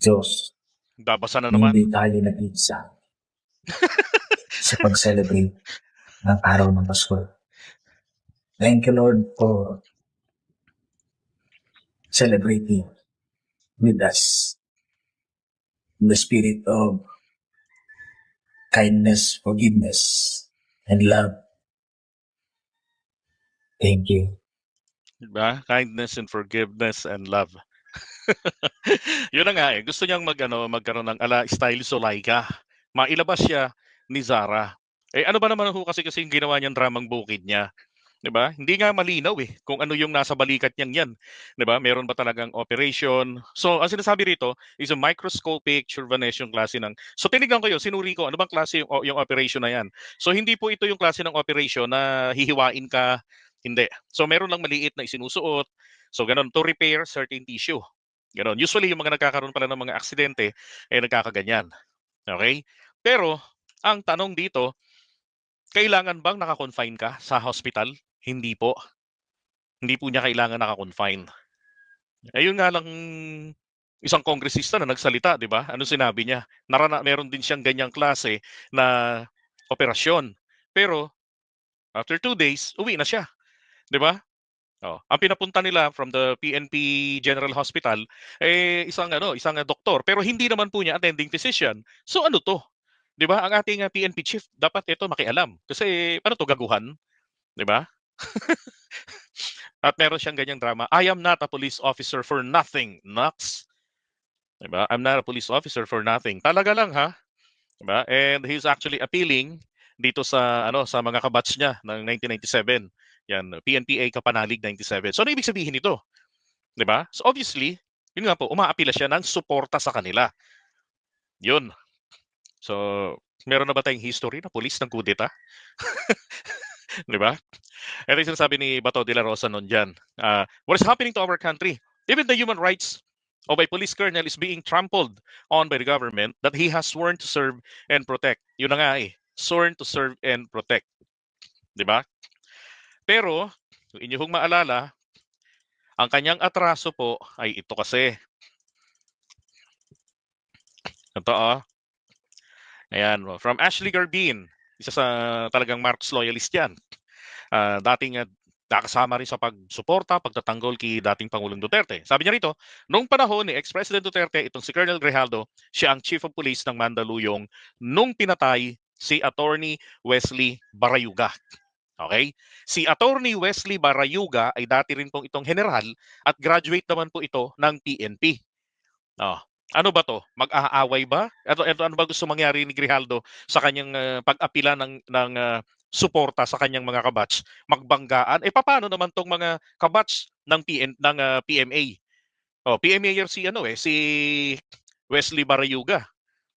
Diyos Babasa na na naman. hindi tayo nag-iisa sa pag-celebrate ng araw ng Pasko. Thank you, Lord, for celebrating with us in the spirit of kindness, forgiveness, and love. Thank you. Diba? Kindness and forgiveness and love. Yun na nga eh. Gusto niyang magkaroon ng ala style Zulaika. Mailabas siya ni Zara. Eh ano ba naman kasi yung ginawa niyang dramang bukid niya? 'Di ba? Hindi nga malinaw eh kung ano yung nasa balikat niyang 'yan. 'Di ba? Meron ba talagang operation? So, ang sinasabi rito is a microscopic Chauvinist yung klase ng. So, tinignan ko 'yun, sinuri ko ano bang klase yung operation na 'yan. So, hindi po ito yung klase ng operation na hihiwain ka, hindi. So, meron lang maliit na isinusuot. So, ganun to repair certain tissue. Ganun. Usually yung mga nagkakaroon pala ng mga aksidente nagkakaganyan. Okay? Pero ang tanong dito, kailangan bang naka-confine ka sa hospital? Hindi po. Hindi po niya kailangan naka-confine. Ayun nga lang isang kongresista na nagsalita, 'di ba? Ano sinabi niya? Meron din siyang ganyang klase na operasyon. Pero after 2 days, uwi na siya, 'di ba? Oh, ang pinapunta nila from the PNP General Hospital isang doktor, pero hindi naman po niya attending physician. So ano 'to? 'Di ba? Ang ating PNP chief dapat ito makialam. Kasi paano 'to gaguhan, 'di ba? At meron siyang ganyang drama. I am not a police officer for nothing, Knox. Diba? I'm not a police officer for nothing. Talaga lang ha. Diba? And he's actually appealing dito sa mga kabatch niya ng 1997. Yan, PNPA Kapanalig 97. So ano ibig sabihin nito? 'Di ba? So obviously, yun nga po, umaapila siya ng suporta sa kanila. Yun. So, meron na ba tayong history na police ng kudeta? 'Di ba? Ito yung sinasabi ni Bato de la Rosa noon dyan. What is happening to our country? Even the human rights of a police colonel is being trampled on by the government that he has sworn to serve and protect. Yun na nga eh. Sworn to serve and protect. Di ba? Pero, kung inyong maalala, ang kanyang atraso po ay ito kasi. Ito Ayan, from Ashley Garbin. Isa sa talagang Marcos loyalist yan. Dating nakasama rin sa pagsuporta, pagtatanggol kay dating Pangulong Duterte. Sabi niya rito, nung panahon ni ex-President Duterte, itong si Colonel Grijaldo, siya ang Chief of Police ng Mandaluyong nung pinatay si Attorney Wesley Barayuga. Okay? Si Attorney Wesley Barayuga ay dati rin pong itong general at graduate naman po ito ng PNP. Oh. Ano ba to? Mag-aaway ba? Ito ano ba gusto mangyari ni Grijaldo sa kanyang pag-apila ng suporta sa kanyang mga kabatch? Magbanggaan? Paano naman tong mga kabatch ng PMA? Oh, PMA si Wesley Barayuga.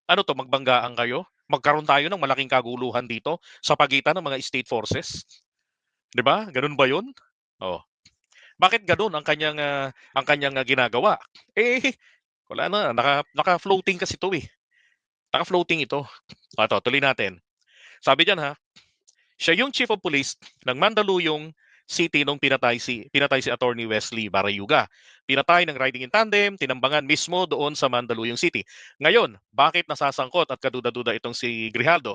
Ano to, magbanggaan kayo? Magkaroon tayo ng malaking kaguluhan dito sa pagitan ng mga state forces? 'Di ba? Ganun ba 'yun? Oh. Bakit ganun ang kanyang ginagawa? Wala na, naka-floating kasi 'to eh. Naka-floating ito. Tuloy natin. Sabi diyan ha, siya yung Chief of Police ng Mandaluyong City nung pinatay si Attorney Wesley Barayuga. Pinatay ng riding in tandem, tinambangan mismo doon sa Mandaluyong City. Ngayon, bakit nasasangkot at kaduda-duda itong si Grijaldo?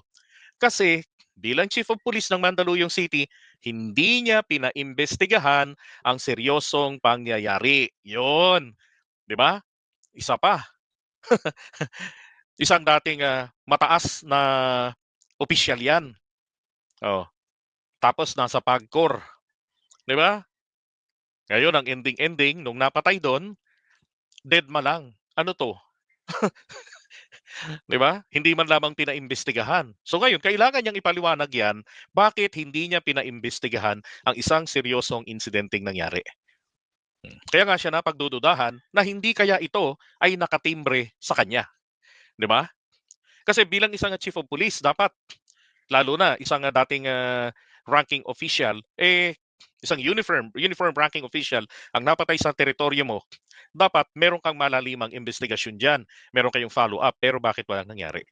Kasi bilang Chief of Police ng Mandaluyong City, hindi niya pinaimbestigahan ang seryosong pangyayari. 'Yon, 'di ba? Isa pa, isang dating mataas na opisyal 'yan. Oh, tapos nasa PAGCOR, 'di ba? Ngayon ang ending nung napatay doon, dead ma lang. Ano 'to? 'Di ba? Hindi man lamang pinaimbestigahan. So ngayon kailangan niyang ipaliwanag 'yan, bakit hindi niya pinaimbestigahan ang isang seryosong insidenteng nangyari. Kaya nga siya napagdududahan na hindi kaya ito ay nakatimbre sa kanya, 'di ba? Kasi bilang isang chief of police dapat lalo na isang dating ranking official, isang uniform ranking official ang napatay sa teritoryo mo, dapat meron kang malalimang investigasyon diyan, meron kayong follow-up, pero bakit walang nangyari?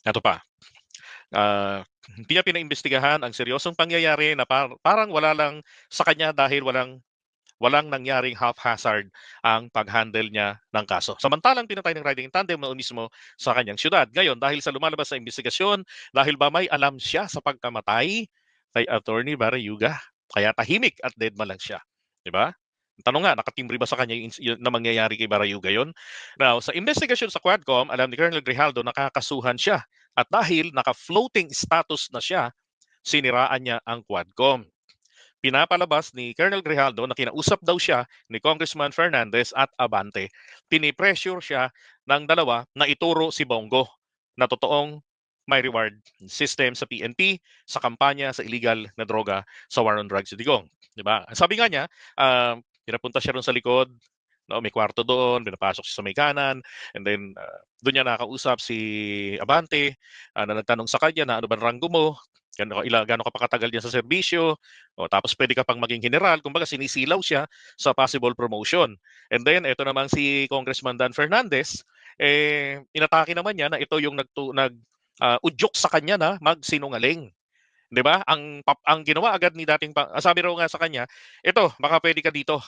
Ito pa, hindi niya pinaimbestigahan ang seryosong pangyayari na parang wala lang sa kanya dahil walang walang nangyaring haphazard ang pag-handle niya ng kaso. Samantalang pinatay ng riding in tandem noon mismo sa kanyang syudad. Ngayon, dahil sa lumalabas na investigasyon, dahil ba may alam siya sa pagkamatay kay Attorney Barayuga, kaya tahimik at deadma lang siya. Diba? Tanong nga, nakatimbre ba sa kanya yung na mangyayari kay Barayuga yon? Now, sa investigasyon sa Quadcom, alam ni Colonel Grijaldo nakakasuhan siya. At dahil naka-floating status na siya, siniraan niya ang Quadcom. Pinapalabas ni Colonel Grijaldo na kinausap daw siya ni Congressman Fernandez at Abante. Pinipressure siya ng dalawa na ituro si Bongo na totoong may reward system sa PNP sa kampanya sa illegal na droga sa war on drugs sa Digong. Diba? Sabi nga niya, pinapunta siya ron sa likod, no, may kwarto doon, pinapasok siya sa may kanan, and then doon niya nakausap si Abante na nagtanong sa kanya na ano ba ranggo mo, gano'n ka pa katagal diyan sa serbisyo, o tapos pwede ka pang maging general, kumbaga sinisilaw siya sa possible promotion. And then ito naman si Congressman Dan Fernandez, inatake naman niya na ito yung udyok sa kanya na magsinungaling. 'Di ba? Ang ginawa agad ni dating sabi raw nga sa kanya, ito, baka pwede ka dito.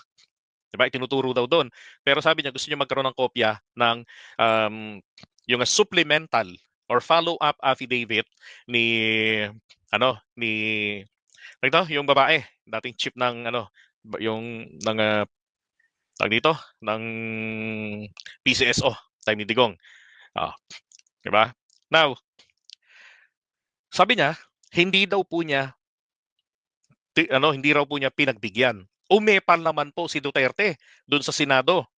'Di ba? Itinuturo daw doon. Pero sabi niya gusto niya magkaroon ng kopya ng yung supplemental or follow-up affidavit ni ni yung babae, dating chief ng yung ng tawag dito, ng PCSO, time ni Digong. Ah, 'di ba? Now, sabi niya, hindi raw po niya pinagbigyan. Umepal naman po si Duterte doon sa Senado.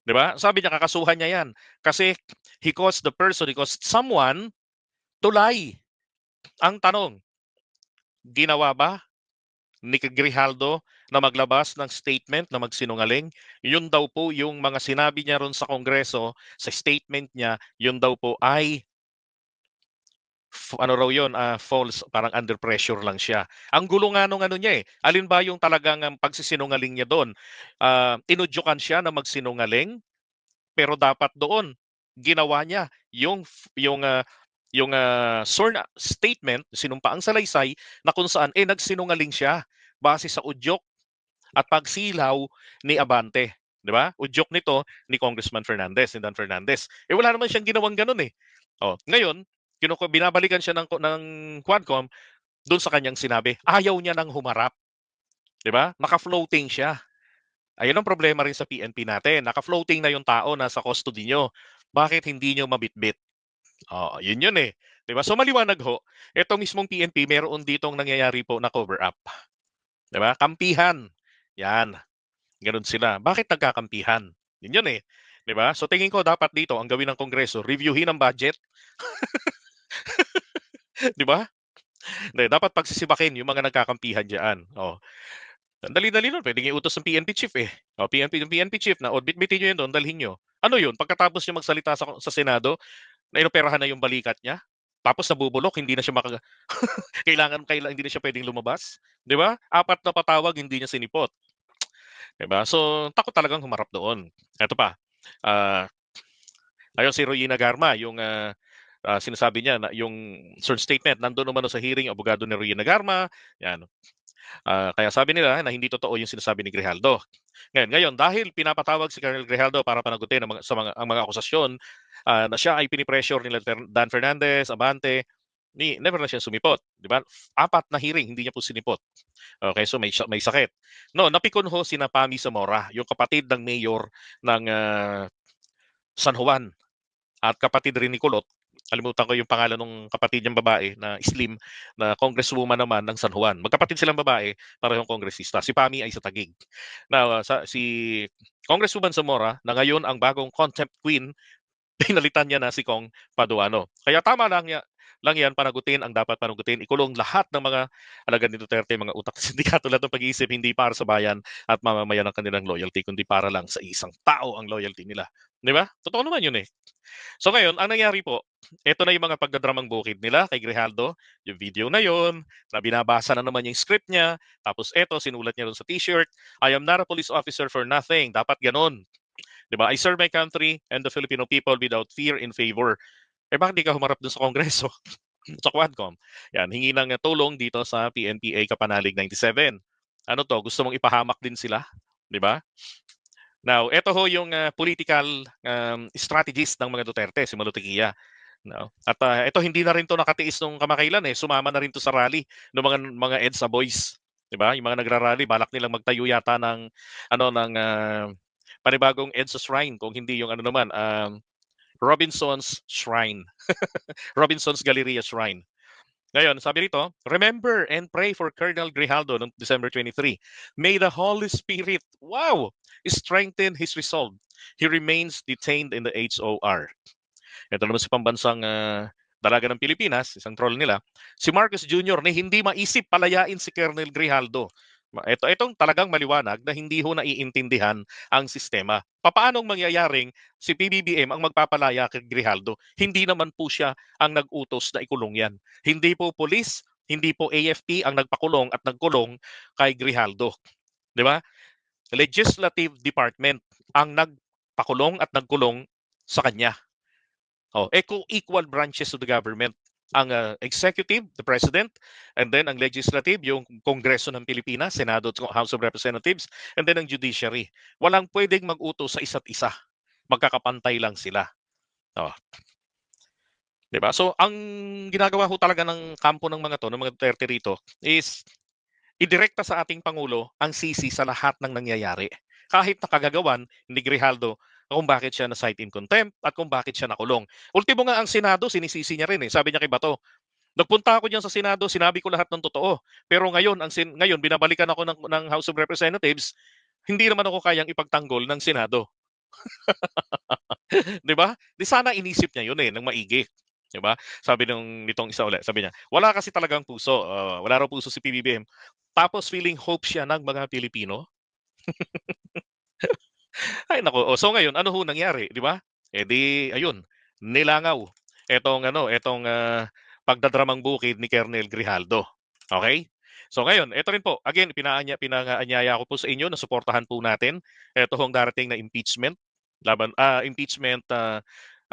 'Di ba? Sabi niya kakasuhan niya 'yan kasi he caused someone to lie. Ang tanong, ginawa ba ni Grijaldo na maglabas ng statement na magsinungaling? Yun daw po yung mga sinabi niya ron sa Kongreso, sa statement niya, yun daw po ay false, parang under pressure lang siya. Ang gulo nga nung niya eh. Alin ba yung talagang pagsisinungaling niya doon? Inudyukan siya na magsinungaling, pero dapat doon ginawa niya yung sworn statement, sinumpaang salaysay na kung saan nagsinungaling siya base sa udyok at pagsilaw ni Abante. 'Di ba? Udyok nito ni Congressman Fernandez, ni Dan Fernandez. Wala naman siyang ginawang ganun eh. Ngayon, binabalikan siya ng Quadcom doon sa kanyang sinabi. Ayaw niya nang humarap. 'Di ba? Naka-floating siya. Ayun ang problema rin sa PNP natin. Naka-floating na yung tao nasa custody nyo. Bakit hindi nyo mabitbit? Yun eh. 'Di ba? So maliwanag ho, ito mismong PNP meron ditong nangyayari po na cover up. 'Di ba? Kampihan. Yan. Ganun sila. Bakit nagkakampihan? Yun eh. 'Di ba? So tingin ko dapat dito ang gawin ng Kongreso, reviewin ang budget. 'Di ba? Dapat pagsisibakin yung mga nagkakampihan diyan. Ang dali-dali nun, pwedeng iutos ng PNP chief eh. PNP chief na, bitbitin nyo yun doon, dalhin nyo. Ano yun? Pagkatapos nyo magsalita sa Senado, na inoperahan na yung balikat niya, tapos nabubulok, hindi na siya kailangan hindi na siya pwedeng lumabas. 'Di ba? 4 na patawag, hindi niya sinipot. 'Di ba? So, takot talagang humarap doon. Ito pa. Ayun si Royina Garma, yung sinasabi niya na yung sworn statement, nandoon naman sa hearing, abogado ni Royina Garma, yan. Kaya sabi nila na hindi totoo yung sinasabi ni Grijaldo. Ngayon dahil pinapatawag si Colonel Grijaldo para panagutin ang mga akusasyon na siya ay pinipressure nila Dan Fernandez, Abante, never na siya sumipot, di ba? 4 na hearing, hindi niya po sinipot. Okay, so may sakit. No, napikon ho sina Pami Zamora, yung kapatid ng mayor ng San Juan at kapatid rin ni Kulot. Kalimutan ko yung pangalan ng kapatid niyang babae na slim na congresswoman naman ng San Juan. Magkapatid silang babae, parehong kongresista. Si Pami ay sa Taguig. Now, si Congresswoman Zamora na ngayon ang bagong contempt queen, pinalitan niya na si Kong Paduano. Kaya tama lang yan, panagutin ang dapat panagutin. Ikulong lahat ng mga alagad ni Duterte, mga utak sa sindikato, lahat ng pag-iisip, hindi para sa bayan at mamamayan ng kanilang loyalty, kundi para lang sa isang tao ang loyalty nila. Di ba? Totoo naman yun eh. So ngayon, ang nangyari po, ito na yung mga pagdadramang bukid nila kay Grijaldo, yung video na yon, na binabasa na naman yung script niya, tapos eto, sinulat niya doon sa t-shirt, I am not a police officer for nothing. Dapat ganon. Diba? I serve my country and the Filipino people without fear in favor. Bakit di ka humarap doon sa Kongreso? Sa Quadcom. Yan, hingi ng tulong dito sa PNPA Kapanalig 97. Ano to? Gusto mong ipahamak din sila? 'Di ba? Now, ito ho yung political strategies ng mga Duterte, si Malutequilla. No? At ito hindi na rin to nakatiis nung kamakailan eh. Sumama na rin to sa rally ng mga EDSA boys, 'di ba? Yung mga nagrarally, balak nilang magtayo yata ng panibagong EDSA shrine kung hindi yung ano naman Robinson's Shrine. Robinson's Galleria Shrine. Ngayon, sabi rito, remember and pray for Colonel Grijaldo noong December 23. May the Holy Spirit, wow, strengthen his resolve. He remains detained in the HOR. Ito naman si pambansang dalaga ng Pilipinas, isang troll nila, si Marcos Jr. na hindi maisip palayain si Colonel Grijaldo. Itong talagang maliwanag na hindi ho naiintindihan ang sistema. Paanong mangyayaring si PBBM ang magpapalaya kay Grijaldo? Hindi naman po siya ang nag-utos na ikulong yan. Hindi po pulis, hindi po AFP ang nagpakulong at nagkulong kay Grijaldo. Di ba? Legislative Department ang nagpakulong at nagkulong sa kanya. Equal branches of the government. Ang executive, the president, and then ang legislative, yung Kongreso ng Pilipinas, Senado at House of Representatives, and then ang judiciary. Walang pwedeng mag-utos sa isa't isa. Magkakapantay lang sila. Oh. Diba? So, ang ginagawa ho talaga ng kampo ng mga to, ng mga Duterte rito, is idirekta sa ating Pangulo ang sisi sa lahat ng nangyayari. Kahit nakagagawan ni Grijaldo kung bakit siya na-cite in contempt at kung bakit siya nakulong. Ultimo nga ang Senado, sinisisi niya rin eh. Sabi niya kay Bato, nagpunta ako diyan sa Senado, sinabi ko lahat ng totoo. Pero ngayon, ngayon binabalikan ako ng House of Representatives, hindi naman ako kayang ipagtanggol ng Senado. 'Di ba? Di sana inisip niya 'yun eh, ng maigi. 'Di ba? Sabi nitong isa ulit, sabi niya, wala kasi talagang puso. Wala raw puso si PBBM. Tapos feeling hope siya ng mga Pilipino. Ay nako. So ngayon, ano ho nangyari, 'di ba? Di ayun, nilangaw etong pagdadramang bukid ni Colonel Grijaldo. Okay? So ngayon, ito rin po, again, pinaanyaya ko po sa inyo na suportahan po natin ito hong darating na impeachment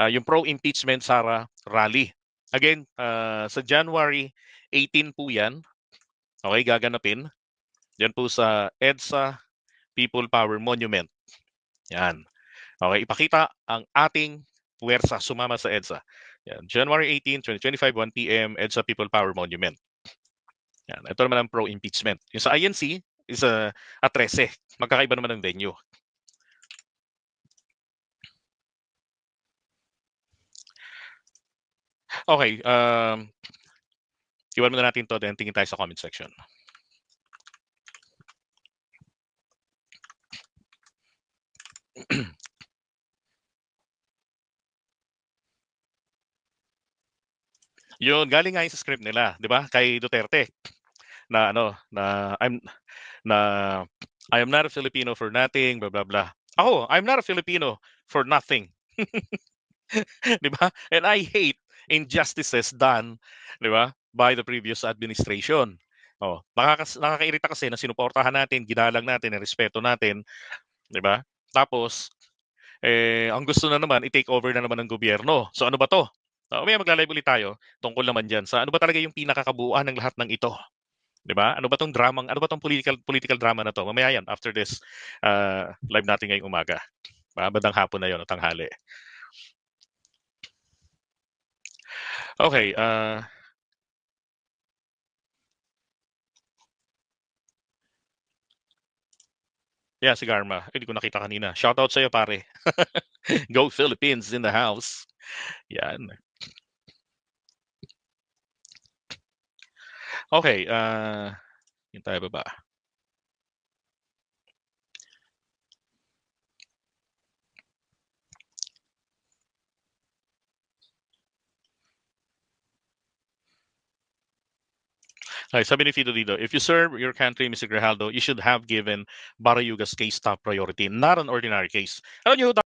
yung pro-impeachment Sara rally. Again, sa January 18 po 'yan. Okay, gaganapin. Yan po sa EDSA People Power Monument. Yan. Okay, ipakita ang ating puwersa sumama sa EDSA. Yan. January 18, 2025, 1 p.m. EDSA People Power Monument. Yan. Ito naman ang pro-impeachment. Yung sa INC is a 13. Magkakaiba naman ng venue. Okay. Iwan muna natin to, then tingin tayo sa comment section. Yun, galing nga yung sa script nila, 'di ba? Kay Duterte na I am not a Filipino for nothing, blah blah blah. Ako, I'm not a Filipino for nothing. 'Di ba? And I hate injustices done, 'di ba? By the previous administration. Nakakairita kasi na sinuportahan natin, ginalang natin, respeto natin, 'di ba? Tapos ang gusto na naman i-take over na naman ng gobyerno. So ano ba 'to? May magla-live ulit tayo tungkol naman diyan sa ano ba talaga yung pinakakabuuan ng lahat ng ito. 'Di ba? Ano ba tong political drama na 'to? Mamaya yan after this live natin ngayong umaga. Bandang hapon na 'yon o tanghali. Okay, yeah, si Garma. Hindi ko nakita kanina. Shoutout sa'yo, pare. Go Philippines in the house. Yan. Okay, yun tayo baba. Okay, sabi ni Fido dito, if you serve your country, Mr. Grijaldo, you should have given Barayuga's case top priority, not an ordinary case. Alam niyo,